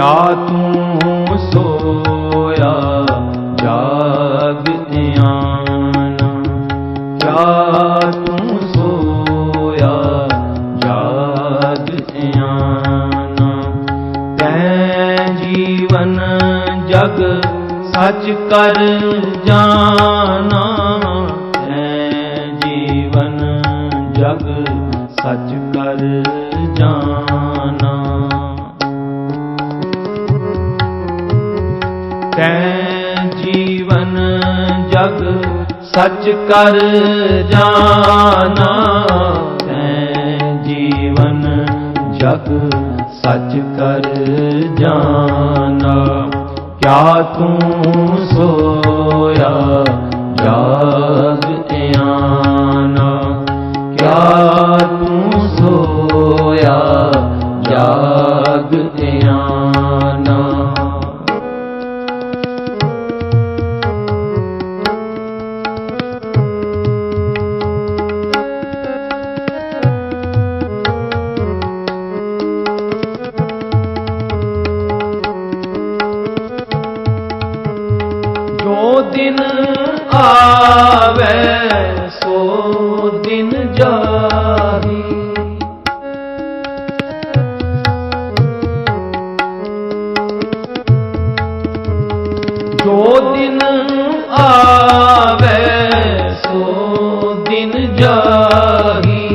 क्या तू सोया जाग आना, क्या तू सोया जाग आना। तैं जीवन जग सच कर जाना, तैं जीवन जग सच कर जाना। तैं जीवन जग सच कर जाना, तैं जीवन जग सच कर जाना। क्या तू सोया जाग आना, क्या तू सोया जाग आना। जो दिन आवे सो दिन जाही, जो दिन आवे सो दिन जाही।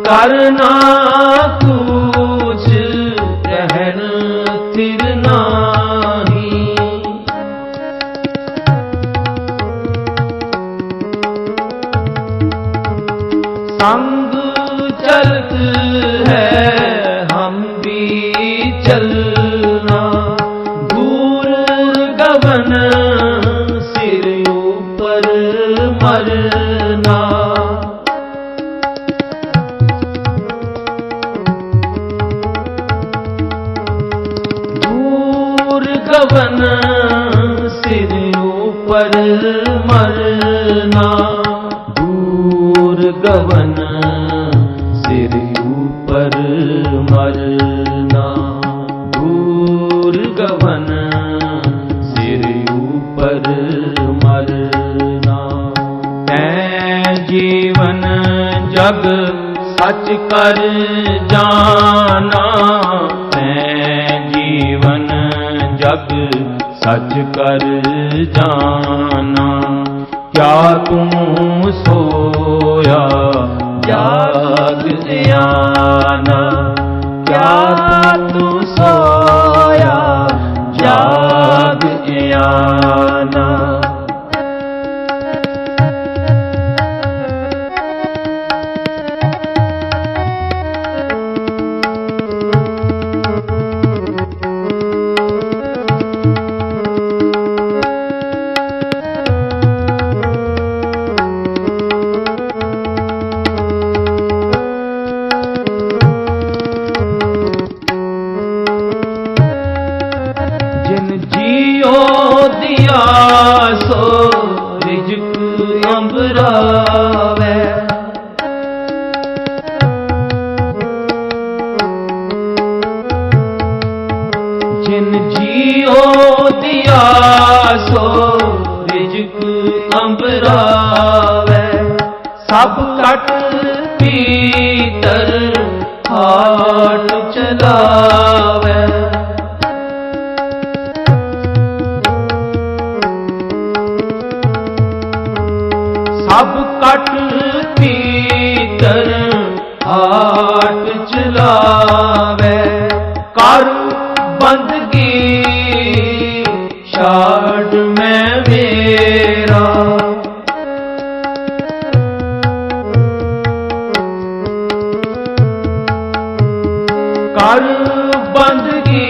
करना कुछ रहन थिर नाही, संग चलत है हम भी चलना। दूर गगन सिर ऊपर मरना, दूर गगन सिर ऊपर मरना। गवन सिर ऊपर मरना, दूर गवन सिर ऊपर मरना। तैं जीवन जग सच कर जाना, तैं जीवन जग सच कर जाना। क्या तू सोया जाग आना, क्या तू सोया जाग आना। सो रिज़्क़ अंबरावे, जिन जियो दिया सो रिज़्क़ अंबरावे। सब कट भीतर हाट चलावे, सब कट भीतर हाट चलावे। कर बंदगी छाड़ मैं मेरा, कर बंदगी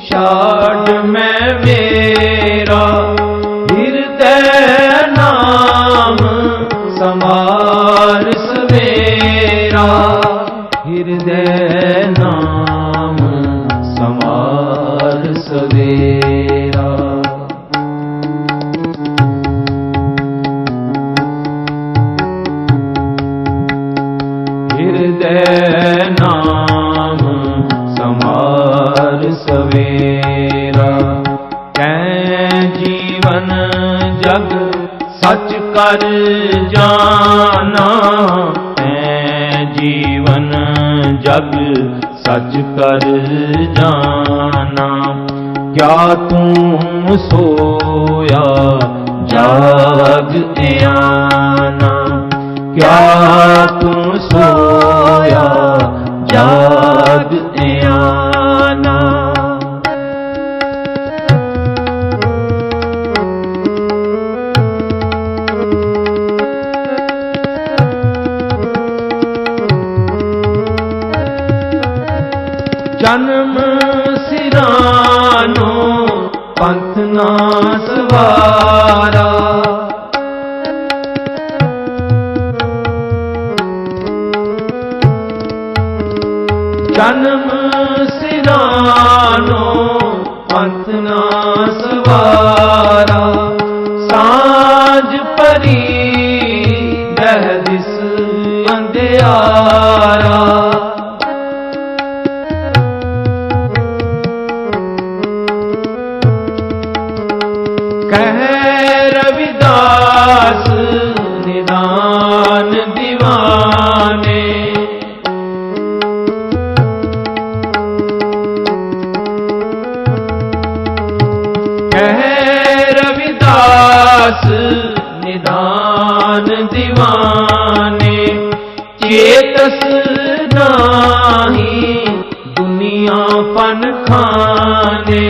छाड़ मैं मेरा। समार सवेरा, हृदय नाम समार सवेरा। हृदय नाम समार सवेरा। कै जीवन जग सच कर जाना, कै जीवन जग सच कर जाना। क्या तू सोया जाग आना, क्या तू सोया जाग आना। जन्म सिरानो पंथ ना सवारा, जन्म सिरानो पंथ ना सवारा। सांझ परी दह दिस अंधियारा, कह रविदास निदान दीवाने। कह रविदास निदान दीवाने। चेतस नाही दुनिया पन खाने,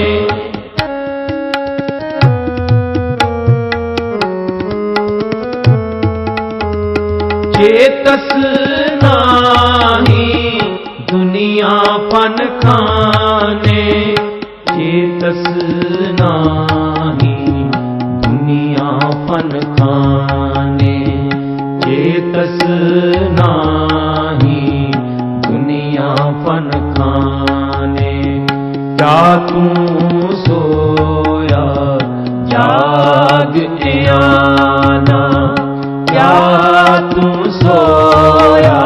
चेतस नाही दुनिया पन खाने। चेतस नाही दुनिया पन खाने, चेतस नाही दुनिया पन खाने। क्या तू सोया जाग आना, क्या तू सोया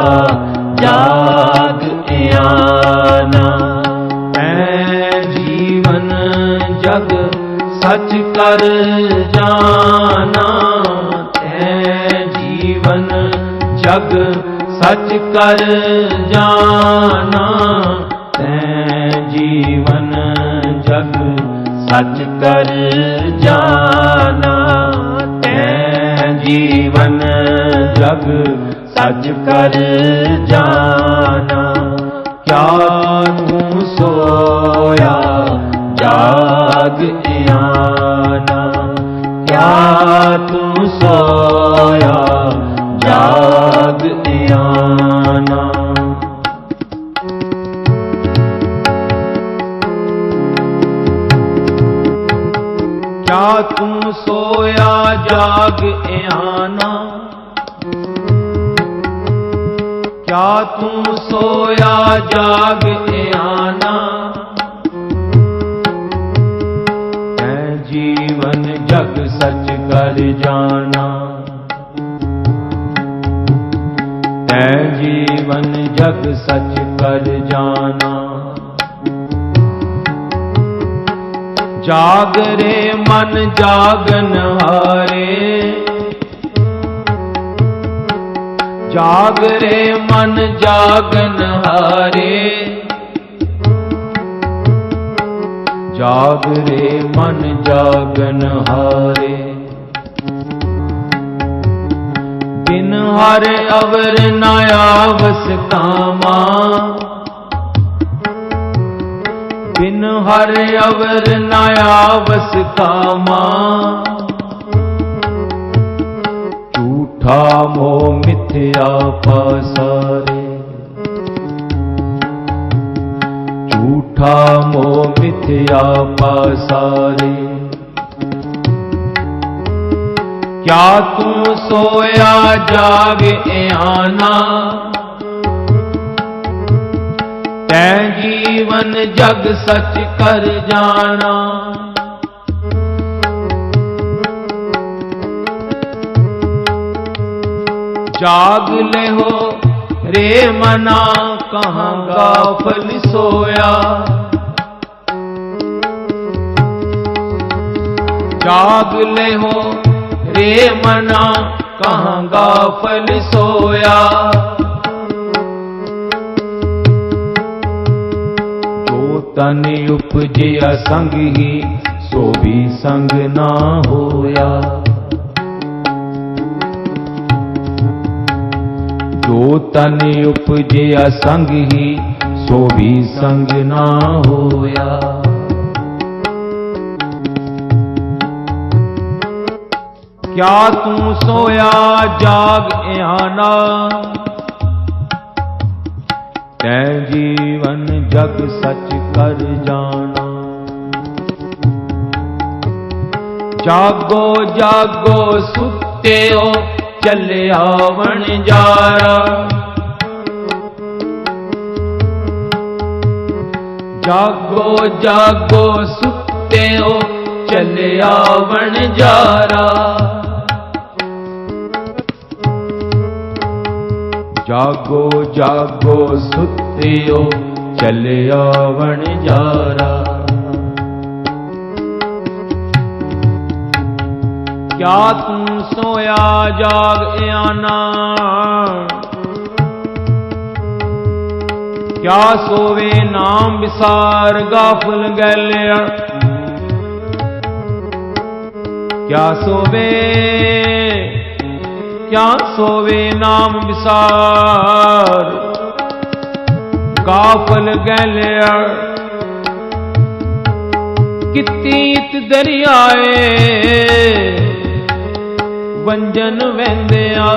जाग आना। मैं जीवन जग सच कर जाना, तै जीवन जग सच कर जाना। तै जीवन जग सच कर जाना, तै जीवन जग सच कर जाना। क्या तू सोया जाग आना, क्या तू सोया जाग आना। क्या तू सोया जाग आना, क्या तू सोया जाग आना। मैं जीवन जग सच कर जाना, मैं जीवन जग सच कर जाना। जाग रे मन जागन हारे, जाग रे मन जागन हारे। जाग रे मन जागन हारे। बिन हर अवर न आवस कामा, बिन हर अवर न आवस कामा। झूठा मोह मिथ्या पासारे, झूठा मोह मिथ्या पासारे। क्या तू सोया जाग आना, तै जीवन जग सच कर जाना। जाग ले हो रे मना, कहाँ गाफल सोया। जाग ले हो रे मना, कहाँ गाफल सोया। जो तन उपजिया संग ही, सो भी संग ना होया। जो तन उपजिया संग ही, सो भी संग ना होया। क्या तू सोया जाग आना, तै जीवन जग सच कर जाना। जागो जागो सुते हो, चले आवन जारा। जागो जागो सुते हो, चले आवन जारा। जागो जागो सुते हो, चले आवन जारा। क्या तू सोया जाग आना, क्या सोवे नाम विसार गाफल गैलिया। क्या सोवे नाम विसार गाफल गैलिया। कितीत दरियाए वंजन वेंदिया।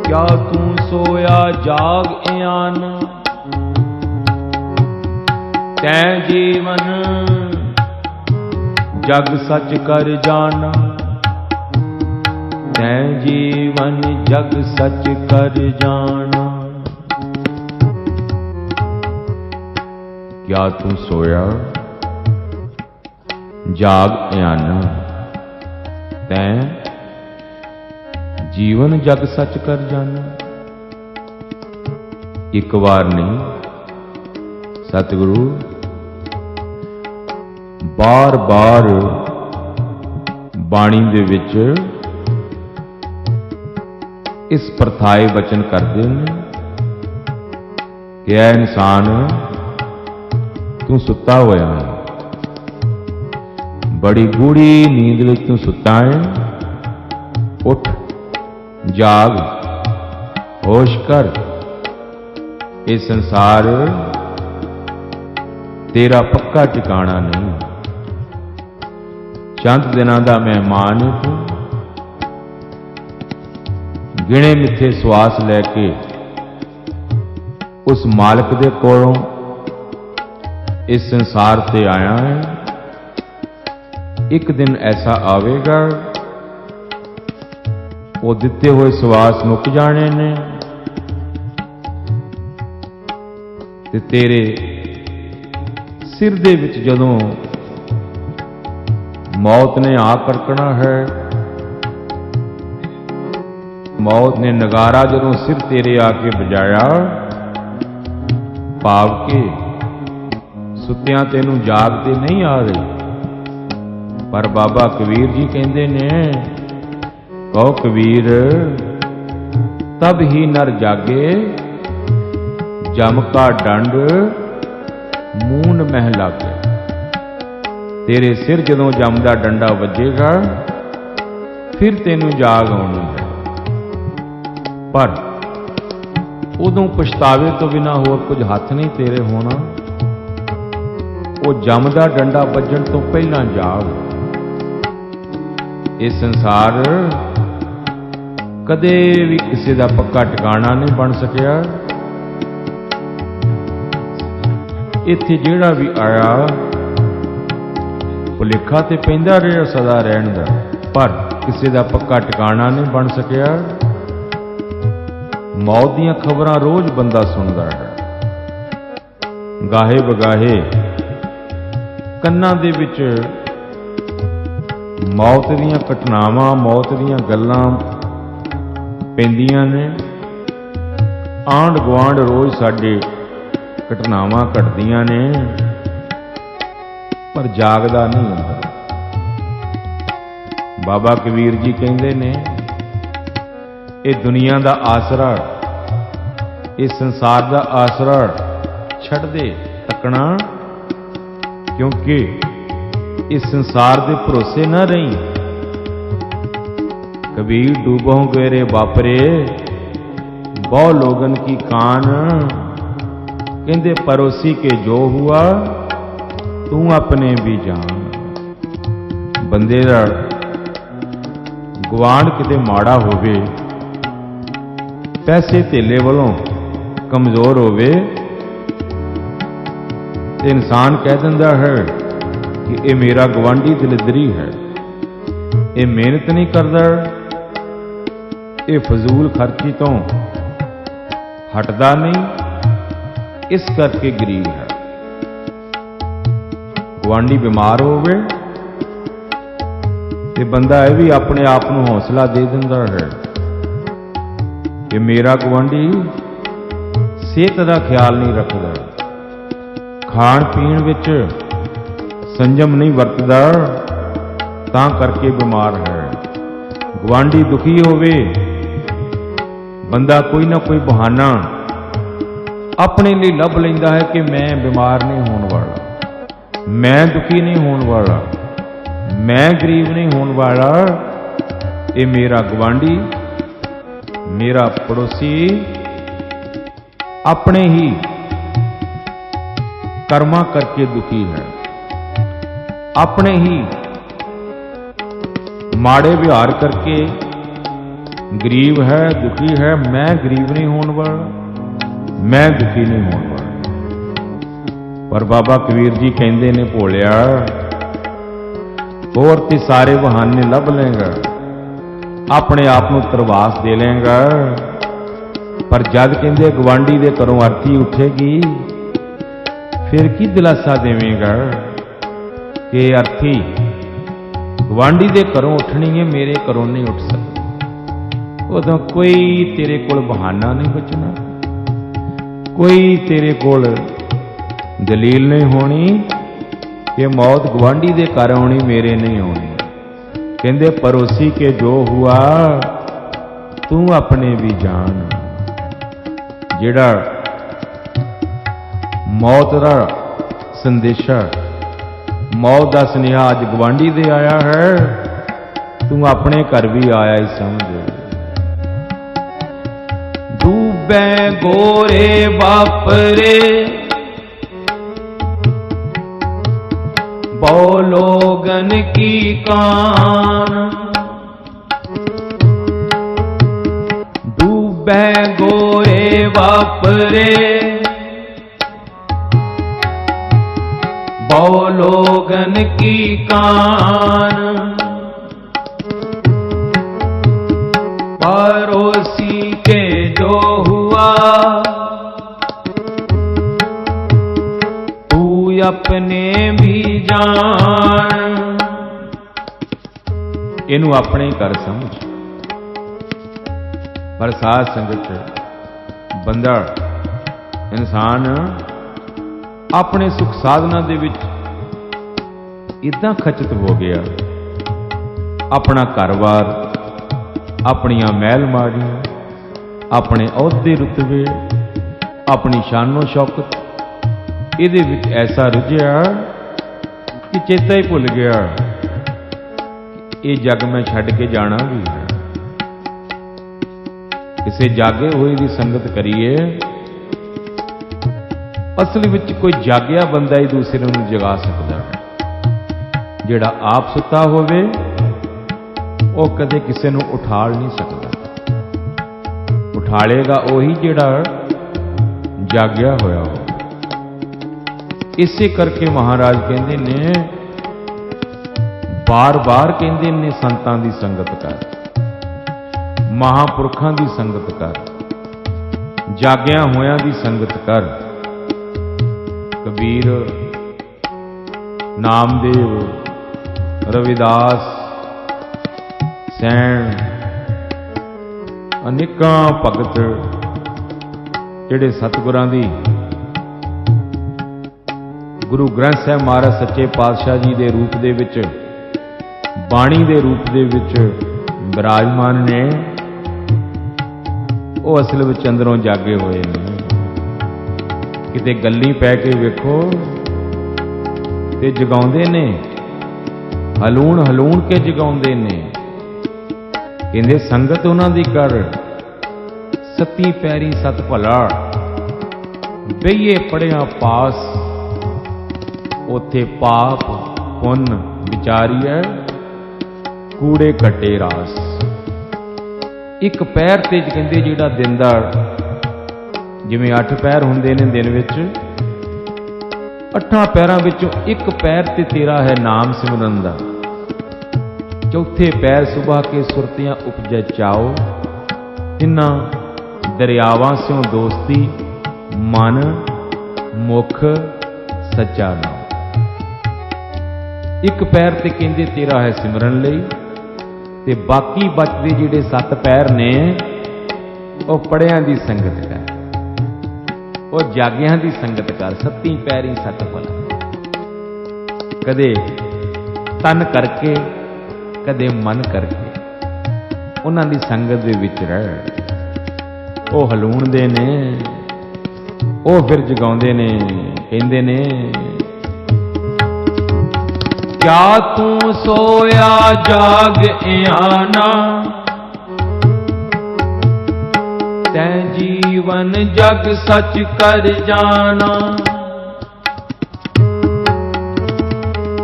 क्या तू सोया जाग आना, तै जीवन जग सच कर जाना। तै जीवन जग सच कर जाना। क्या तू सोया जाग आना, तै जीवन जग सच कर जाना। एक बार नहीं, सतगुरु बार बार बाणी दे विच इस परथाए वचन करते हैं कि ऐ इंसान, तू सुता होया है, बड़ी गूढ़ी नींद में तू सुता है। उठ, जाग, होश कर। ये संसार तेरा पक्का ठिकाना नहीं। चंद दिनां दा मेहमान है तू। गिणे मिथे श्वास लैके उस मालिक दे कोलों इस संसार ते आया है। एक दिन ऐसा आवेगा, वो दिते हुए श्वास मुक जाने ने, ते तेरे सिर दे विच जदों मौत ने आ करकना है, मौत ने नगारा जदों सिर तेरे आके बजाया, भाव के सुत्तियां तेनू जागते नहीं आ रही। पर बाबा कबीर जी कहते ने, कहो कबीर, तब ही नर जागे, जम का डंड मून मह लागे। तेरे सिर जदों जम दा डंडा वजेगा, फिर तेनू जाग आउणी है। पर उदों पछतावे तो बिना होर कुछ हथ नहीं तेरे होना। वो जम दा डंडा वजण तो पहला जाग। ये संसार कदे भी किसी का पक्का ठिकाना नहीं बन सकिया। इत्थे जिहड़ा भी आया भुलेखा ते पैंदा रहा सदा रहण दा, पर किसी का पक्का ठिकाना नहीं बन सकिया। मौत दीयां खबरां रोज बंदा सुनदा है। गाहे बगाहे कन्नां दे विच मौत दीयां घटनावां, मौत दीयां गल्लां पैंदियां ने। आंढ गुआंढ रोज साडे घटनावां घटदियां ने। पर जागदा नहीं हुंदा। बाबा कबीर जी कहंदे ने ये दुनिया दा आसरा, इस संसार दा आसरा छड़ दे तकना, क्योंकि इस संसार दे भरोसे ना रही। कबीर डूबों गहरे बापरे बहु लोगन की कान, कहंदे पड़ोसी के जो हुआ तू अपने भी जान। बंदे दा गवांढ किते माड़ा होवे, पैसे धेले वालों कमजोर होवे, ते इंसान कह दिंदा है कि ये मेरा गवांढी दलिदरी है, ये मेहनत नहीं करता, ये फजूल खर्ची तो हटदा नहीं, इस करके गरीब है। गवांढी बीमार होवे ते बंदा यह भी अपने आप को हौसला दे दिंदा है कि मेरा गवांढी सेहत का ख्याल नहीं रखता, खाण पीण विच संयम नहीं वरतदा, तां करके बीमार है। गवांढी दुखी होवे, बंदा कोई ना कोई बहाना अपने लिए लभ लेंदा है कि मैं बीमार नहीं होने वाला, मैं दुखी नहीं होने वाला, मैं गरीब नहीं होने वाला। ये मेरा गवांढी, मेरा पड़ोसी अपने ही कर्मा करके दुखी है, अपने ही माड़े व्यवहार करके गरीब है, दुखी है। मैं गरीब नहीं होने वाला, मैं दुखी नहीं होने वाला। पर बाबा कबीर जी कहते ने भोलिया, होर ते सारे बहाने लभ लेंगा, अपने आप को तरवास दे लेंगा, पर जद कहते गवांढी दे घरों अर्थी उठेगी, फिर की दिलासा देवेगा कि अर्थी गवांढी दे घरों उठनी है, मेरे घरों नहीं उठ सकती। उदों कोई तेरे कोल बहाना नहीं बचना, कोई तेरे कोल दलील नहीं होनी कि मौत गवांढी दे घर आनी, मेरे नहीं आनी। कहंदे पड़ोसी के जो हुआ तू अपने भी जान। जेड़ा मौत का संदेशा, मौत का स्नेहा अज गवांढी दे आया है, तू अपने घर भी आया ही समझ। डूबे गोरे बापरे बहु लोगन की कान, डूबे गोरे बापरे बहु लोगन की कान, पड़ोसी के जो हुआ तू अपने भी जान। इनू अपने कर समझ। पर साध संगत बंदा इंसान अपने सुख साधना दे विच इदां खचित हो गया, अपना घरबार, अपनियां महल माड़ियां, अपने अहुदे रुतबे, अपनी शानो शौकत, इहदे विच ऐसा रुझिया कि चेता ही भुल गया ये जग में छड्ड के जाना भी है। किसी जागे हुए की संगत करिए, असल विच कोई जागिया बंदा ही दूसरे नूं जगा सकता है। जिहड़ा आप सुता होवे वो कदे किसी नूं उठाल नहीं सकता, उठालेगा वही जिहड़ा जागिया होया हो। इसे करके महाराज कहते ने, बार बार कहते ने संतां दी संगत कर, महापुरखां दी संगत कर, जागिया होयां दी संगत कर। कबीर, नामदेव, रविदास, सैन, अनेकां भगत जिहड़े सतगुरां दी गुरु ग्रंथ साहिब महाराज सच्चे पातशाह जी के रूप दे विच बाणी के रूप दे विच विराजमान ने, वो असल विच अंदरों जागे हुए ने। किते गल्ली पै के वेखो ते जगाउंदे ने, हलूण हलूण के जगाउंदे ने। कहंदे संगत उन्हां दी कर, सती पैरी सत भला, बईए पढ़िया पास, उथे पाप पुन विचारीए, कूड़े कट्टे रास। एक पैर ते कहंदे जिहड़ा दिन दा जिवें 8 पैर हुंदे ने दिन विच, 8 पैरां विचों एक पैर ते तेरा है नाम सिमरन दा। चौथे पैर सुबह के सुरतियां उपजै चाओ, इन्हां दरियावां स्यों दोस्ती, मन मुख सच्चा नाम। एक पैर ते कहंदे तेरा है सिमरन लई, ते बाकी बचदे जिहड़े 7 पैर ने वो पढ़ियां दी संगत कर, वो जागियां दी संगत कर। सत्ती पैरी सत भला, कदे तन करके कदे मन करके उन्हां दी संगत दे विच रह। वो हलूण दे ने, वो फिर जगाउंदे ने। कहंदे ने क्या तू सोया जाग आना, तैं जीवन जग सच कर जाना।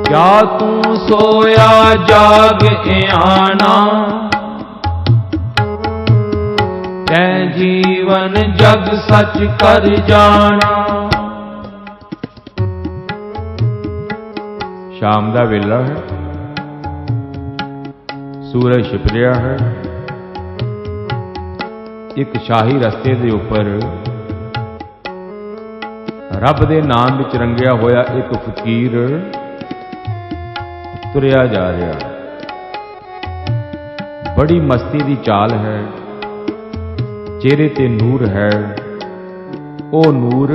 क्या तू सोया जाग आना, तैं जीवन जग सच कर जाना। शाम का वेला है, सूरज छिप रहा है। एक शाही रस्ते के उपर रब दे नाम विच रंगिया होया एक फकीर तुरिया जा रहा। बड़ी मस्ती की चाल है, चेहरे ते नूर है। वो नूर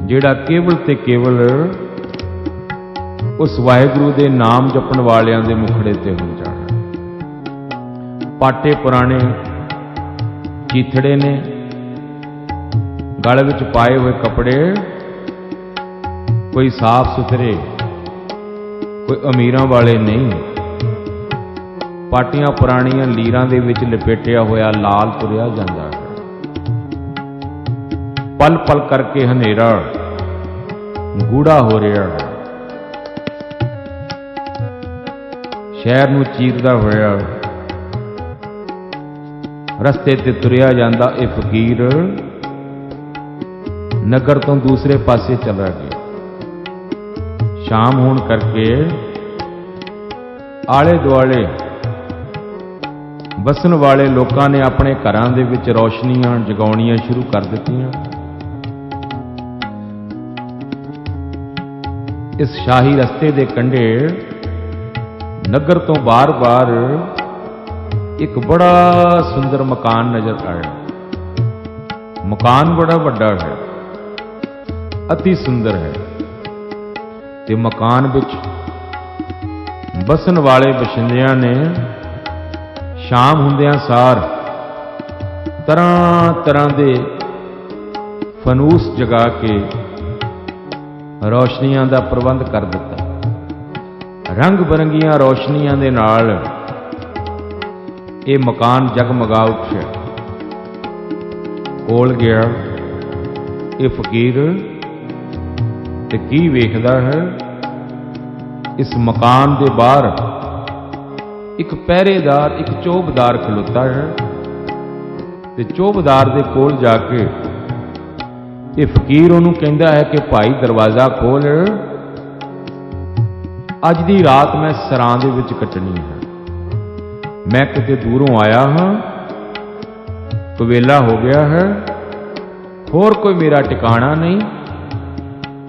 जिहड़ा केवल ते केवल उस वाहिगुरू दे नाम जपण वालियां दे मुखड़े ते हो जाना। पाटे पुराने चीथड़े ने, गल विच पाए हुए कपड़े कोई साफ सुथरे, कोई अमीरां वाले नहीं। पाटियां पुरानियां लीरां दे विच लपेटिया होया लाल तुरिया जांदा है। पल पल करके हनेरा गूढ़ा हो रहा है। शहर नूं चीरदा होया रस्ते ते तुरिया जांदा ये फकीर नगर तो दूसरे पासे चला गया। शाम होण करके आले दुआले बसन वाले लोगों ने अपने घरां दे विच रोशनियां जगाउणियां शुरू कर दित्तियां। इस शाही रस्ते दे कंढे नगर तो बार बार एक बड़ा सुंदर मकान नजर आया। मकान बड़ा वड्डा है, अति सुंदर है। ते मकान विच बसन वाले बशिंदियां ने शाम हुंदियां सार तरह तरह दे फनूस जगा के रोशनियां दा प्रबंध कर दिता। रंग बरंगियां रोशनियां दे नाल ये मकान जगमगा उठिया। कोल गया ये फकीर ते की वेखदा है, इस मकान दे बाहर एक पहरेदार, एक चौबदार खलोता है। ते चौबदार दे कोल जाके ये फकीर उन्होंने कहता है कि भाई दरवाजा खोल, अज दी रात मैं सरां दे विच कटनी है। मैं किते दूरों आया हाँ, कवेला हो गया है, होर कोई मेरा टिकाणा नहीं।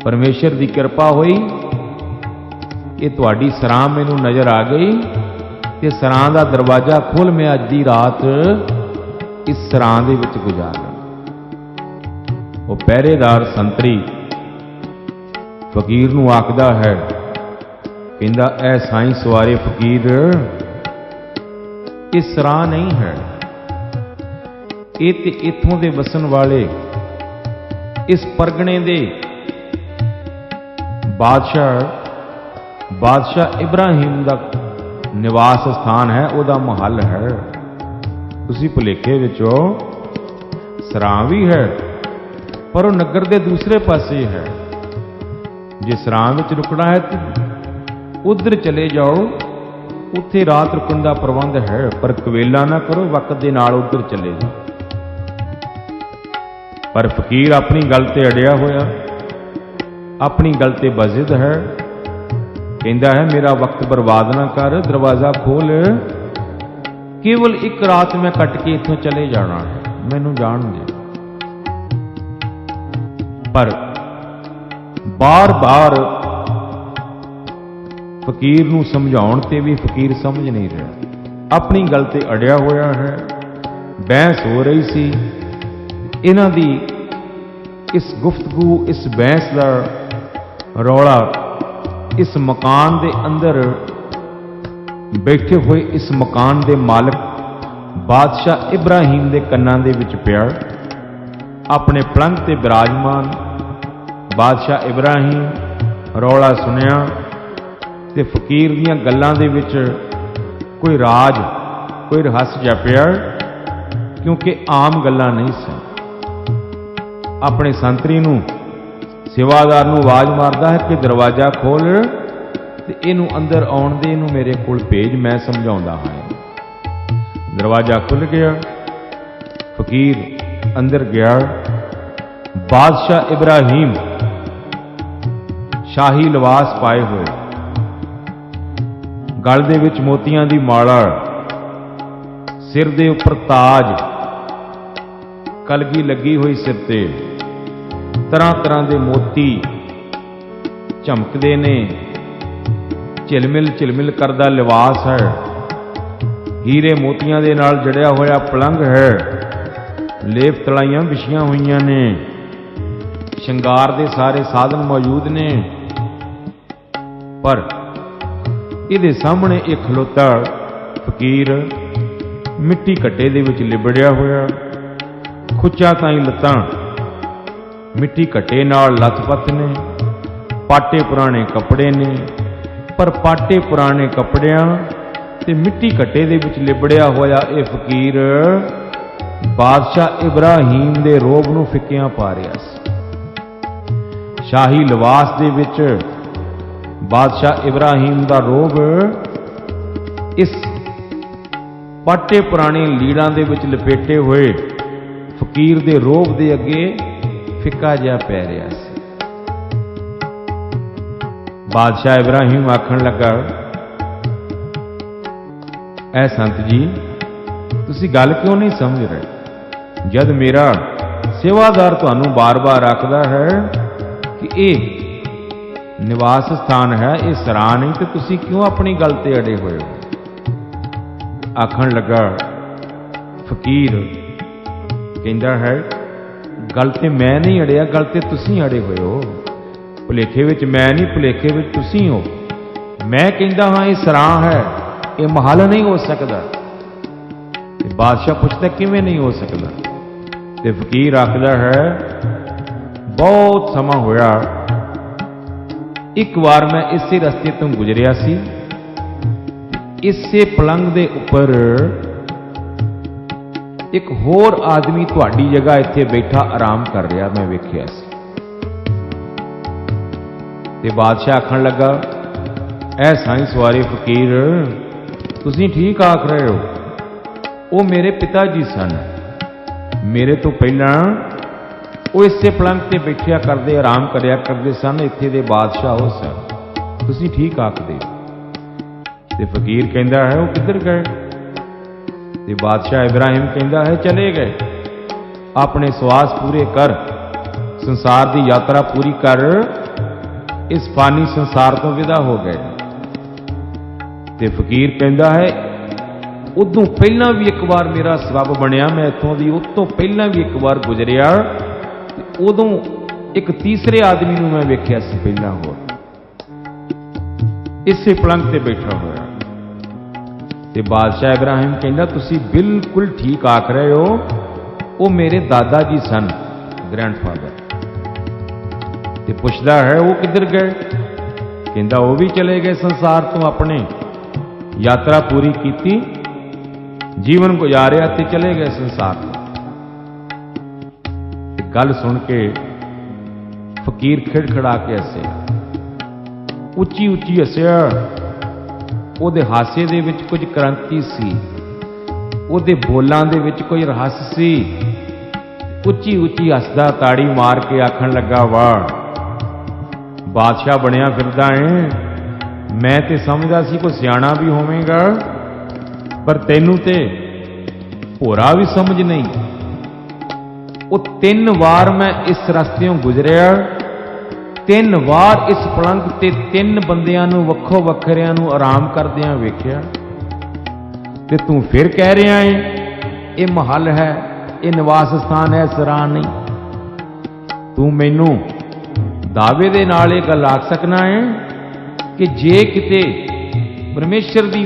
परमेश्वर की कृपा हुई कि तुहाडी सरां मैनूं नज़र आ गई कि सरां दा दरवाजा खोल, मैं अज दी रात इस सरां दे विच गुजारना। वो पहरेदार संतरी फकीर नूं आखदा है, कहंदा ऐ साईं सवारे फकीर, ये सराह नहीं है, ये ते इत्थों दे वसन वाले इस परगणे दे बादशाह इब्राहिम दा निवास स्थान है, उहदा महल है। तुसी भुलेखे विचों सराह भी है पर वह नगर के दूसरे पासे है। जे सराह विच रुकना है तो उधर चले जाओ, उत्थे रात रुकण दा प्रबंध है, पर कवेला ना करो, वक्त दे नाल उधर चले जाओ। पर फकीर अपनी गल ते अड़िया होया, अपनी गल ते बजिद है, कहंदा है मेरा वक्त बर्बाद ना कर, दरवाजा खोल, केवल एक रात मैं कट के इत्थों चले जाना है, मैनू जान दे। पर बार बार फकीर नूं समझाउण ते भी फकीर समझ नहीं रहा, अपनी गल ते अड़िया होया है। बहस हो रही सी, इन्हां दी इस गुफ्तगू, इस बहस दा रौला इस मकान दे अंदर बैठे हुए इस मकान दे मालिक बादशाह इब्राहिम दे कन्नां दे विच पिया। अपने पलंग ते विराजमान बादशाह इब्राहिम रौला सुनिया ते फकीर दीयां गल्लां दे विच कोई राज, कोई रहस्य जापिया, क्योंकि आम गल्लां नहीं सन। अपने संतरी नूं, सेवादार नूं आवाज मारदा है कि दरवाजा खोल ते इहनूं अंदर आउण दे, इहनूं मेरे कोल भेज, मैं समझाउंदा हां। दरवाजा खुल गया, फकीर अंदर गया। बादशाह इब्राहिम शाही लिबास पाए हुए, गल दे विच मोतियां दी माला, सिर दे उपर ताज, कलगी लगी हुई सिर ते, तरह तरह के मोती झमकते ने, झिलमिल झिलमिल करदा लिबास है, हीरे मोतियां दे नाल जड़िया होया पलंग है, लेप तलाइयां बिछियां हुई ने, श्रृंगार दे सारे साधन मौजूद ने। पर इहदे सामने एक खलोता फकीर मिट्टी घट्टे दे विच लिबड़िया होया, खुच्चा ताईं लत्तां मिट्टी घट्टे नाल लथपथ ने, पाटे पुराने कपड़े ने, पर पाटे पुराने कपड़ियां ते मिट्टी घट्टे दे विच लिबड़िया होया ये फकीर बादशाह इब्राहिम दे रोब नूं फिक्कियां पा रिहा सी। शाही लिबास दे विच बादशाह इब्राहिम दा रोब इस पाटे पुराने लीड़ां दे विच लपेटे हुए फकीर दे रोब दे अगे फिक्का जिहा पै रिहा सी। बादशाह इब्राहिम आखण लगा, ऐ संत जी, तुसी गल क्यों नहीं समझ रहे? जद मेरा सेवादार तुहानू बार बार आखदा है कि ये निवास स्थान है, ये सराह नहीं, तो तुसी क्यों अपनी गल ते अड़े हुए हो? आखण लगा फकीर, कहंदा है गल ते मैं नहीं अड़िया, गल ते तुसी अड़े हुए हो। भुलेखे विच मैं नहीं, भुलेखे विच तुसी हो। मैं कहंदा हाँ ये सराह है, ये महल नहीं हो सकता। ते बादशाह पुछदा किवें नहीं हो सकता? ते फकीर आखदा है बहुत समा होया, एक बार मैं इसे रस्ते तो गुजरिया सी, इसे पलंग दे उपर एक होर आदमी तुहाडी जगह इत्थे बैठा आराम कर रहा मैं वेखिया सी। ते बादशाह आखण लगा, ऐ साईं सवारे फकीर, तुसीं ठीक आख रहे हो, वो मेरे पिता जी सन, मेरे तो पहला वो इसे पलंग ते बैठिया करते आराम करया करते सन, इत्थे दे बादशाह हो सन, तुसीं ठीक आखदे। ते फकीर कहंदा है वो किधर गए? ते बादशाह इब्राहिम कहंदा है चले गए, अपने स्वास पूरे कर, संसार की यात्रा पूरी कर, इस फानी संसार तो विदा हो गए। ते फकीर कहंदा है उदों पहला भी एक बार मेरा सबब बनया, मैं इत्थों दी उस तो पहला भी एक बार गुजरिया, उदों एक तीसरे आदमी नूं मैं वेख्या सी पहलां होर इसे पलंग ते बैठा होया। ते बादशाह इब्राहिम कहंदा तुसीं बिल्कुल ठीक आख रहे हो, वो मेरे दादा जी सन, ग्रैंडफादर। ते पुछदा है वो किधर गए? कहंदा वो भी चले गए संसार तो, अपने यात्रा पूरी की, जीवन गुजारिया ते चले गए संसार तो। गल सुन के फकीर खिड़खड़ा के हसिया, उच्ची उच्ची हसिया। ਉਹਦੇ ਹਾਸੇ ਦੇ ਵਿੱਚ ਕੁਝ ਕ੍ਰਾਂਤੀ ਸੀ, ਉਹਦੇ ਬੋਲਾਂ ਦੇ ਵਿੱਚ ਕੋਈ ਰਹੱਸ ਸੀ। ਉੱਚੀ ਉੱਚੀ ਹੱਸਦਾ ਤਾੜੀ ਮਾਰ ਕੇ ਆਖਣ ਲੱਗਾ, ਵਾਹ ਬਾਦਸ਼ਾਹ ਬਣਿਆ ਫਿਰਦਾ ਏ, ਮੈਂ ਤੇ ਸਮਝਦਾ ਸੀ ਕੋਈ ਸਿਆਣਾ ਵੀ ਹੋਵੇਗਾ, ਪਰ ਤੈਨੂੰ ਤੇ ਭੋਰਾ ਵੀ ਸਮਝ ਨਹੀਂ। ਉਹ 3 ਵਾਰ ਮੈਂ ਇਸ ਰਸਤਿਓਂ ਗੁਜ਼ਰਿਆ, 3 ਵਾਰ इस पलंग ते 3 ਬੰਦਿਆਂ ਨੂੰ ਵੱਖੋ ਵੱਖਰਿਆਂ ਨੂੰ ਆਰਾਮ ਕਰਦਿਆਂ ਵੇਖਿਆ, ਤੇ ਤੂੰ ਫਿਰ ਕਹਿ ਰਿਹਾ ਏ ਇਹ ਮਹੱਲ ਹੈ, ਇਹ ਨਿਵਾਸ ਸਥਾਨ ਹੈ, ਸਰਾਂ ਨਹੀਂ। ਤੂੰ ਮੈਨੂੰ ਦਾਅਵੇ ਦੇ ਨਾਲ ਇਹ ਗੱਲ ਆਖ ਸਕਣਾ ਹੈ ਕਿ ਜੇ ਕਿਤੇ ਪਰਮੇਸ਼ਰ ਦੀ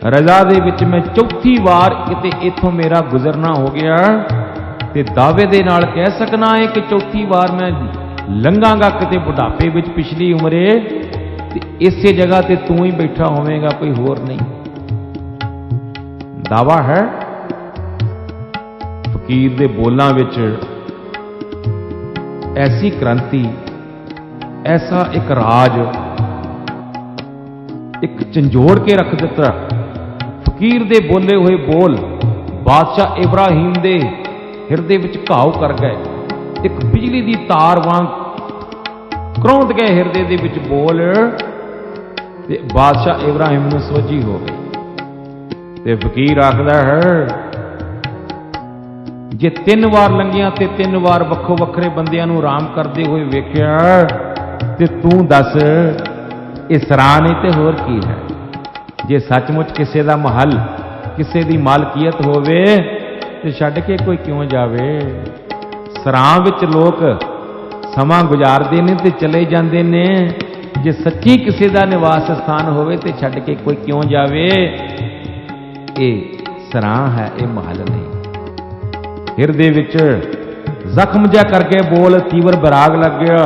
ਰਜ਼ਾ ਦੇ ਵਿੱਚ ਮੈਂ ਚੌਥੀ ਵਾਰ ਕਿਤੇ ਇੱਥੋਂ ਮੇਰਾ ਗੁਜ਼ਰਨਾ ਹੋ ਗਿਆ, ਤੇ ਦਾਅਵੇ ਦੇ ਨਾਲ ਕਹਿ ਸਕਣਾ ਹੈ ਕਿ ਚੌਥੀ ਵਾਰ ਮੈਂ ਲੰਘਾਂਗਾ ਕਿਤੇ ਬੁਢਾਪੇ ਵਿੱਚ ਪਿਛਲੀ ਉਮਰੇ, ਤੇ ਇਸੇ ਜਗ੍ਹਾ ਤੇ ਤੂੰ ਹੀ ਬੈਠਾ ਹੋਵੇਂਗਾ, ਕੋਈ ਹੋਰ ਨਹੀਂ। ਦਾਵਾ ਹੈ। ਫਕੀਰ ਦੇ ਬੋਲਾਂ ਵਿੱਚ ਐਸੀ ਕ੍ਰਾਂਤੀ, ਐਸਾ ਇੱਕ ਰਾਜ, ਇੱਕ ਝੰਜੋੜ ਕੇ ਰੱਖ ਦਿੱਤਾ। ਫਕੀਰ ਦੇ ਬੋਲੇ ਹੋਏ ਬੋਲ ਬਾਦਸ਼ਾਹ ਇਬਰਾਹੀਮ ਦੇ ਹਿਰਦੇ ਵਿੱਚ ਘਾਉ ਕਰ ਗਏ। ਇੱਕ ਬਿਜਲੀ ਦੀ ਤਾਰ ਵਾਂਗ ਕਰੌਂਦ ਗਏ ਹਿਰਦੇ ਦੇ ਵਿੱਚ ਬੋਲ, ਤੇ ਬਾਦਸ਼ਾਹ ਇਬਰਾਹੀਮ ਨੂੰ ਸੋਝੀ ਹੋ ਗਈ। ਤੇ ਫਕੀਰ ਆਖਦਾ ਹੈ, ਜੇ 3 ਵਾਰ ਲੰਘਿਆ ਤੇ 3 ਵਾਰ ਵੱਖੋ ਵੱਖਰੇ ਬੰਦਿਆਂ ਨੂੰ ਆਰਾਮ ਕਰਦੇ ਹੋਏ ਵੇਖਿਆ, ਤੇ ਤੂੰ ਦੱਸ ਇਹ ਸਰਾਂ ਨਹੀਂ ਤੇ ਹੋਰ ਕੀ ਹੈ? ਜੇ ਸੱਚਮੁੱਚ ਕਿਸੇ ਦਾ ਮਹੱਲ, ਕਿਸੇ ਦੀ ਮਾਲਕੀਅਤ ਹੋਵੇ ਤੇ ਛੱਡ ਕੇ ਕੋਈ ਕਿਉਂ ਜਾਵੇ? ਸਰਾਂ ਵਿੱਚ ਲੋਕ ਸਮਾਂ ਗੁਜ਼ਾਰਦੇ ਨੇ ਤੇ ਚਲੇ ਜਾਂਦੇ ਨੇ, ਜੇ ਸੱਚੀ ਕਿਸੇ ਦਾ ਨਿਵਾਸ ਸਥਾਨ ਹੋਵੇ ਤੇ ਛੱਡ ਕੇ ਕੋਈ ਕਿਉਂ ਜਾਵੇ? ਇਹ ਸਰਾਂ ਹੈ, ਇਹ ਮਹੱਲ ਨਹੀਂ। ਹਿਰਦੇ ਵਿੱਚ ਜ਼ਖਮ ਜਿਹਾ ਕਰਕੇ ਬੋਲ ਤੀਵਰ ਬਰਾਗ ਲੱਗ ਗਿਆ।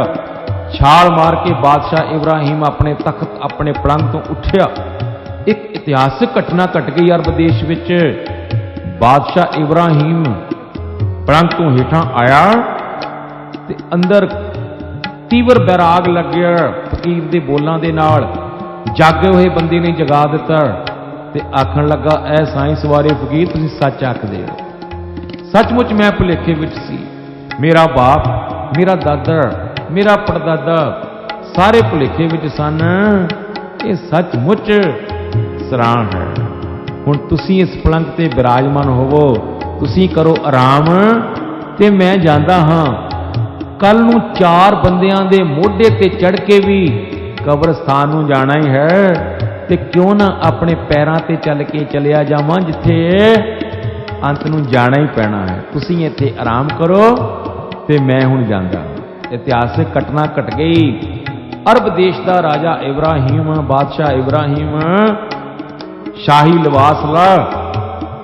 ਛਾਲ ਮਾਰ ਕੇ ਬਾਦਸ਼ਾਹ ਇਬਰਾਹੀਮ ਆਪਣੇ ਤਖਤ, ਆਪਣੇ ਪਲੰਗ ਤੋਂ ਉੱਠਿਆ। ਇੱਕ ਇਤਿਹਾਸਕ ਘਟਨਾ ਘਟ ਗਈ ਅਰਬ ਦੇਸ਼ ਵਿੱਚ। ਬਾਦਸ਼ਾਹ ਇਬਰਾਹੀਮ ਪਲੰਗ ਤੋਂ ਹੇਠਾਂ ਆਇਆ ਤੇ ਅੰਦਰ ਤੀਵਰ ਬੈਰਾਗ ਲੱਗਿਆ ਫਕੀਰ ਦੇ ਬੋਲਾਂ ਦੇ ਨਾਲ। ਜਾਗੇ ਹੋਏ ਬੰਦੇ ਨੇ ਜਗਾ ਦਿੱਤਾ ਤੇ ਆਖਣ ਲੱਗਾ, ਐ ਸਾਇੰਸ ਬਾਰੇ ਫਕੀਰ ਤੁਸੀਂ ਸੱਚ ਆਖਦੇ ਹੋ। ਸੱਚਮੁੱਚ ਮੈਂ ਭੁਲੇਖੇ ਵਿੱਚ ਸੀ। ਮੇਰਾ ਬਾਪ, ਮੇਰਾ ਦਾਦਾ, ਮੇਰਾ ਪੜਦਾਦਾ ਸਾਰੇ ਭੁਲੇਖੇ ਵਿੱਚ ਸਨ। ਇਹ ਸੱਚਮੁੱਚ ਸਰਾਂ ਹੈ। ਹੁਣ ਤੁਸੀਂ ਇਸ ਪਲੰਗ ਤੇ ਬਿਰਾਜਮਾਨ ਹੋਵੋ, ਤੁਸੀਂ ਕਰੋ ਆਰਾਮ ਤੇ ਮੈਂ ਜਾਂਦਾ ਹਾਂ। ਕੱਲ ਨੂੰ 4 ਬੰਦਿਆਂ ਦੇ ਮੋਢੇ ਤੇ ਚੜ ਕੇ ਵੀ ਕਬਰਸਤਾਨ ਨੂੰ ਜਾਣਾ ਹੀ ਹੈ, ਤੇ ਕਿਉਂ ਨਾ ਆਪਣੇ ਪੈਰਾਂ ਤੇ ਚੱਲ ਕੇ ਚਲਿਆ ਜਾਵਾਂ ਜਿੱਥੇ ਅੰਤ ਨੂੰ ਜਾਣਾ ਹੀ ਪੈਣਾ ਹੈ। ਤੁਸੀਂ ਇੱਥੇ ਆਰਾਮ ਕਰੋ ਤੇ ਮੈਂ ਹੁਣ ਜਾਂਦਾ। ਇਤਿਹਾਸਕ ਘਟਨਾ ਘਟ ਗਈ। ਅਰਬ ਦੇਸ਼ ਦਾ ਰਾਜਾ ਇਬਰਾਹੀਮ, ਬਾਦਸ਼ਾਹ ਇਬਰਾਹੀਮ ਸ਼ਾਹੀ ਲਿਬਾਸ ਲਾ,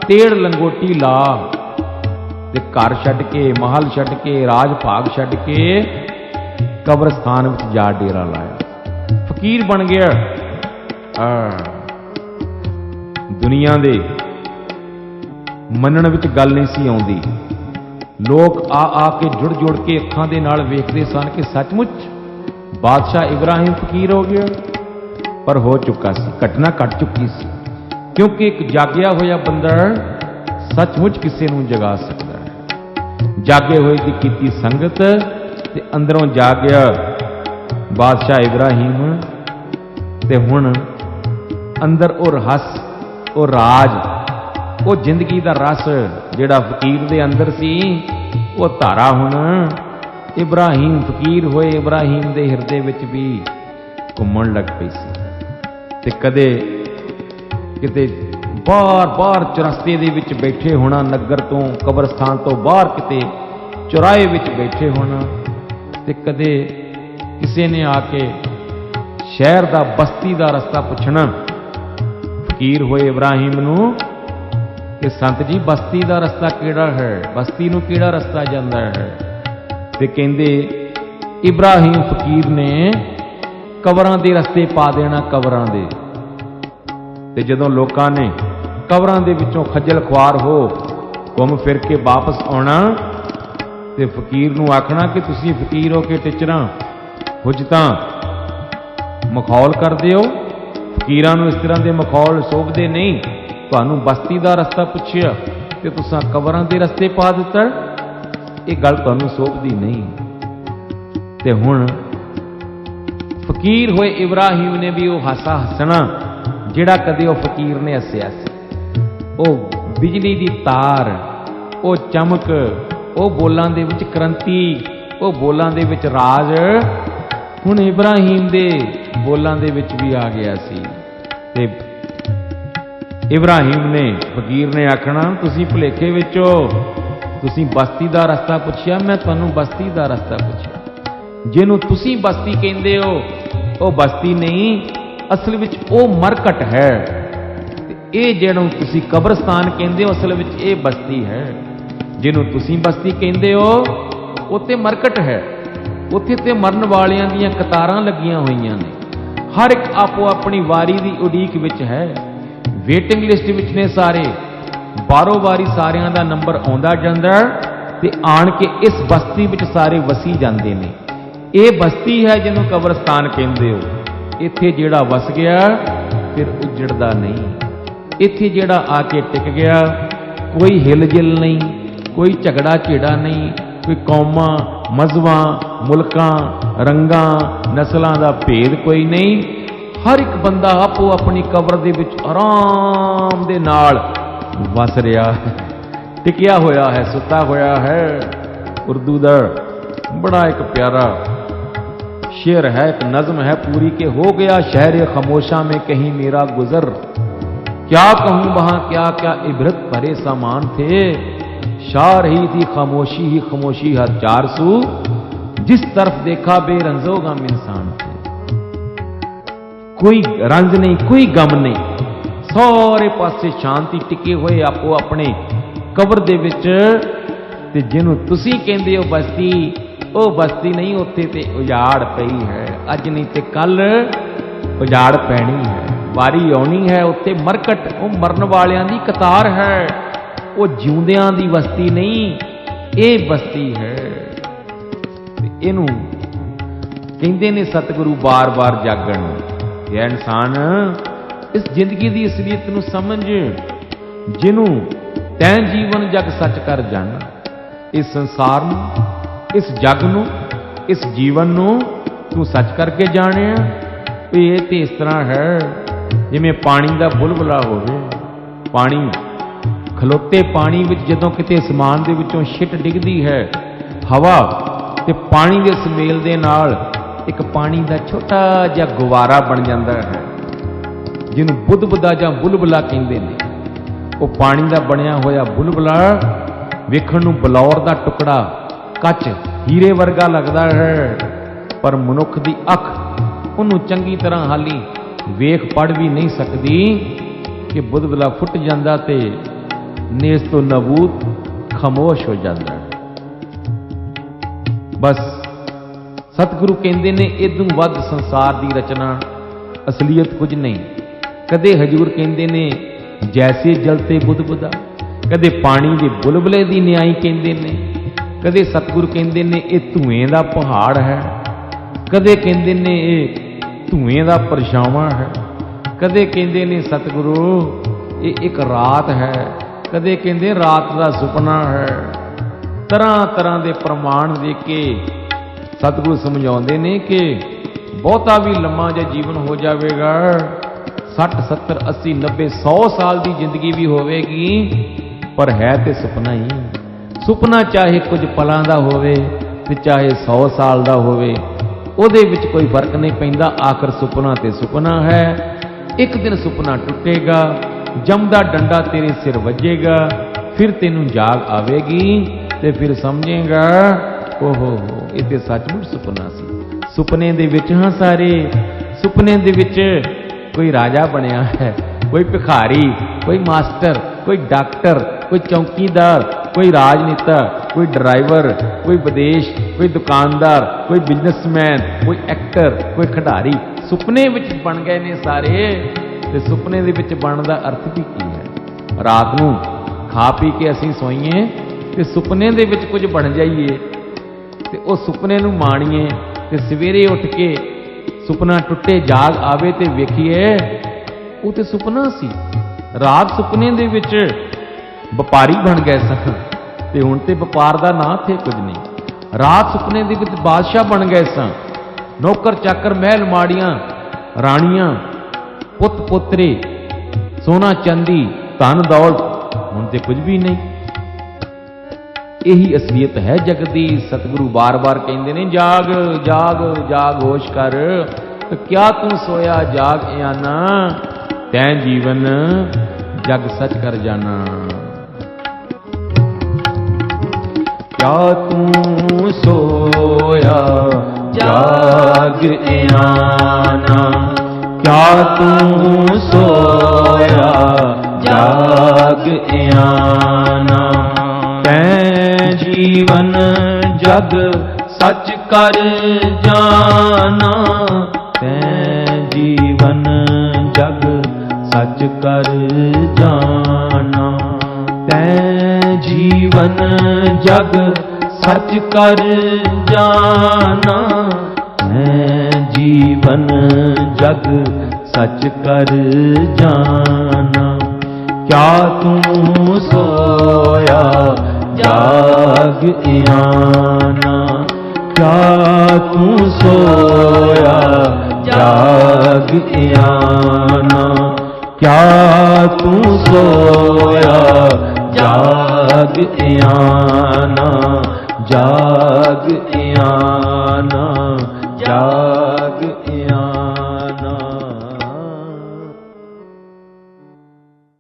ਤੇੜ ਲੰਗੋਟੀ ਲਾ ਤੇ ਘਰ ਛੱਡ ਕੇ, ਮਹਲ ਛੱਡ ਕੇ, ਰਾਜ ਭਾਗ ਛੱਡ ਕੇ ਕਬਰਸਤਾਨ ਵਿੱਚ ਜਾ ਡੇਰਾ ਲਾਇਆ। ਫਕੀਰ ਬਣ ਗਿਆ। ਦੁਨੀਆ ਦੇ ਮੰਨਣ ਵਿੱਚ ਗੱਲ ਨਹੀਂ ਸੀ ਆਉਂਦੀ। ਲੋਕ ਆ ਕੇ ਜੁੜ ਕੇ ਅੱਖਾਂ ਦੇ ਨਾਲ ਵੇਖਦੇ ਸਨ ਕਿ ਸੱਚਮੁੱਚ ਬਾਦਸ਼ਾਹ ਇਬਰਾਹੀਮ ਫਕੀਰ ਹੋ ਗਿਆ। ਪਰ ਹੋ ਚੁੱਕਾ ਸੀ, ਘਟਨਾ ਘਟ ਚੁੱਕੀ ਸੀ, ਕਿਉਂਕਿ ਇੱਕ ਜਾਗਿਆ ਹੋਇਆ ਬੰਦਾ ਸੱਚਮੁੱਚ ਕਿਸੇ ਨੂੰ ਜਗਾ ਸਕਦਾ ਹੈ। ਜਾਗੇ ਹੋਏ ਦੀ ਕੀਤੀ ਸੰਗਤ ਤੇ ਅੰਦਰੋਂ ਜਾਗਿਆ ਬਾਦਸ਼ਾਹ ਇਬਰਾਹੀਮ। ਤੇ ਹੁਣ ਅੰਦਰ ਉਹ ਰਹੱਸ, ਉਹ ਰਾਜ, ਉਹ ਜ਼ਿੰਦਗੀ ਦਾ ਰਸ ਜਿਹੜਾ ਫਕੀਰ ਦੇ ਅੰਦਰ ਸੀ, ਉਹ ਧਾਰਾ ਹੁਣ ਇਬਰਾਹੀਮ ਫਕੀਰ ਹੋਏ ਇਬਰਾਹੀਮ ਦੇ ਹਿਰਦੇ ਵਿੱਚ ਵੀ ਘੁੰਮਣ ਲੱਗ ਪਈ ਸੀ। ਤੇ ਕਦੇ ਕਿਤੇ ਬਾਰ-ਬਾਰ ਚੁਰਸਤੇ ਦੇ ਵਿੱਚ ਬੈਠੇ ਹੋਣਾ, ਨਗਰ ਤੋਂ, ਕਬਰਸਤਾਨ ਤੋਂ ਬਾਹਰ ਕਿਤੇ ਚੁਰਾਹੇ ਵਿੱਚ ਬੈਠੇ ਹੋਣਾ, ते कदे किसी ने आके शहर का बस्ती का रस्ता पूछना फकीर होए इब्राहिम नूं कि संत जी बस्ती का रस्ता किहड़ा है, बस्ती नूं किहड़ा रस्ता जांदा है। ते कहंदे इब्राहिम फकीर ने कबरां दे रस्ते पा देना, कबरां दे। ते जदों लोकां ने कबरां दे विचों खज्जल खुआर हो घुम फिर के वापस आउणा ते फकीर नूं आखना कि तुसीं फकीर हो के टिचरां हुजतां मखौल करदे हो, फकीरां नूं इस तरह दे मखौल शोभदे नहीं। तुहानूं बस्ती दा रस्ता पुछिया ते तुसां कबरां दे रस्ते पा दित्ता, ये गल तुहानूं शोभदी नहीं। ते हुण फकीर होए इब्राहिम ने भी वो हासा हसना जिहड़ा कदे वो फकीर ने हसिया सी। वो बिजली दी तार, वो चमक, वो बोलां दे विच क्रांति, वो बोलां दे विच राज हुण इब्राहिम दे बोलां दे विच भी आ गया सी। ते इब्राहिम ने फकीर ने आखना तुसीं भुलेखे विच हो, तुसीं बस्ती दा रस्ता पुछिया, मैं तुहानूं बस्ती दा रस्ता पुछिया। जिहनूं तुसीं बस्ती कहंदे हो वो बस्ती नहीं, असल विच वो मरकट है। ये जिहनूं तुसीं कब्रस्तान कहंदे हो असल विच ये बस्ती है। जिहनूं तुसीं बस्ती कहंदे हो उत्ते मरकट है, उत्थे ते मरन वालियां दीयां कतारां लगियां होईयां ने। हर एक आपो अपनी वारी दी उडीक विच है, वेटिंग लिस्ट विच ने सारे, बारो बारी सारियां दा नंबर आउंदा जांदा ते आण के इस बस्ती विच सारे वसी जांदे ने। ये बस्ती है जिन्हों कब्रस्तान कहंदे हो। इत्थे जिहड़ा वस गया फिर उजड़दा नहीं, इत्थे जिहड़ा आके टिक गया कोई हिल-जिल नहीं, कोई झगड़ा झेड़ा नहीं, कोई कौमां मजहबां मुल्कां रंगां नस्लां दा भेद कोई नहीं। हर एक बंदा आपो अपनी कब्र दे विच आराम दे नाल वस रहा है, टिकिया होया है, सुता होया है। उर्दू दा बड़ा एक प्यारा शेर है, एक नज़्म है पूरी के हो गया शहर खामोशा में कहीं मेरा गुजर, क्या कहूं वहां क्या क्या इबरत भरे सामान थे, शार ही थी खामोशी ही खामोशी हर चार सू, जिस तरफ देखा बेरंजो गम इंसान थे। कोई रंज नहीं, कोई गम नहीं, सारे पासे शांति टिके हुए आपो अपने कब्र दे विच। ते जिन्हों तुसीं कहंदे हो बस्ती, वो बस्ती नहीं, उत्थे ते उजाड़ पई है। अज नहीं ते कल उजाड़ पैनी है, वारी आउणी है। उत्थे मरकट वो मरन वालियां दी कतार है, वो जिउंदियां दी बस्ती नहीं, ये बस्ती है। इनू कहंदे ने सतगुरु बार बार जागण। यह इंसान इस जिंदगी की असलियत नूं समझ, जिन्हों तैं जीवन जग सच कर जाना। इस संसार नूं, इस जग नूं, इस जीवन नूं तू सच करके जाने। ये तो इस तरह है जिवें पानी का बुलबुला होवे, पानी खलोते पानी विच जदों किते आसमान दे विचों छिट डिगदी है हवा, ते पानी के समेल दे नाल एक पानी का छोटा जिहा गुवारा बन जाता है, जिन्हों बुदबुदा जां बुलबुला कहंदे ने। वो पानी का बनया होया बुलबुला वेखण नूं बलौर का टुकड़ा कच हीरे वर्गा लगता है, पर मनुख की अख उन्होंने चंगी तरह हाली वेख पढ़ भी नहीं सकती कि बुलबुला फुट जाता ते नेस तो नबूत खामोश हो जाता है। बस सतगुरु कहंदे ने इदों वध संसार की रचना असलीयत कुछ नहीं। कदे हजूर कहंदे ने जैसे जलते बुदबुदा, कदे पानी के बुलबुले की न्याई कहंदे ने, कदे सतगुरु कहंदे ने ये धुएं का पहाड़ है, कदे कहंदे ने ये धुएं का परछावां है, कदे कहंदे ने सतगुरु ये एक रात है, कदे कहंदे रात का सुपना है। तरह तरह के प्रमाण दे के सतगुरु समझाते ने कि बहुता भी लम्मा जिहा जीवन हो जाएगा, 60 70 80 90 100 साल की जिंदगी भी होवेगी, पर है तो सुपना ही। सुपना चाहे कुछ पलों का होवे ते चाहे 100 साल का होवे, उहदे विच कोई फर्क नहीं पैंदा। आखिर सुपना ते सुपना है। एक दिन सुपना टुटेगा, जमदा डंडा तेरे सिर वजेगा, फिर तेनू जाग आवेगी ते फिर समझेगा ओहो हो ये तो सचमुच सुपना सी। सुपने दे विच हाँ सारे, सुपने दे विच कोई राजा बनया है, कोई भिखारी, कोई मास्टर, कोई डॉक्टर, कोई चौकीदार, कोई राजनेता, कोई ड्राइवर, कोई विदेश, कोई दुकानदार, कोई बिजनेसमैन, कोई एक्टर, कोई खिडारी सुपने विच बन गए ने सारे। ते सुपने दे विच बनन दा अर्थ भी की है? रात नूं खा पी के असीं सोईए ते सुपने दे विच कुछ बन जाइए ते उह सुपने नूं माणीए ते सवेरे उठ के सुपना टुੱਟੇ जाग आवे ते वेखीए वो ते सुपना सी। रात सुपने दे विच ਵਪਾਰੀ बन गए सन ते हुण ते ਵਪਾਰ दा नां थे कुछ नहीं। रात सुपने दे विच बादशाह बन गए सन, नौकर चाकर, महल माड़ियां, राणियां, पुत पोतरे, सोना चांदी, धन दौलत, हुण ते कुछ भी नहीं। यही असलियत है जगत दी। सतगुरु बार बार कहते ने जाग जाग जाग होश कर, तो क्या तू सोया जाग आना, तैं जीवन जग सच कर जाना। क्या तू सोया जाग आना, क्या तू सोया जाग आना, तैं जीवन जग सच कर जाना, तैं जीवन जग सच कर जाना, तैं जीवन जग सच कर जाना, तैं जीवन जग सच कर जाना। क्या तू सोया जाग आना, क्या तू सोया जाग आना, क्या तू सोया जाग आना, जाग आना, जाग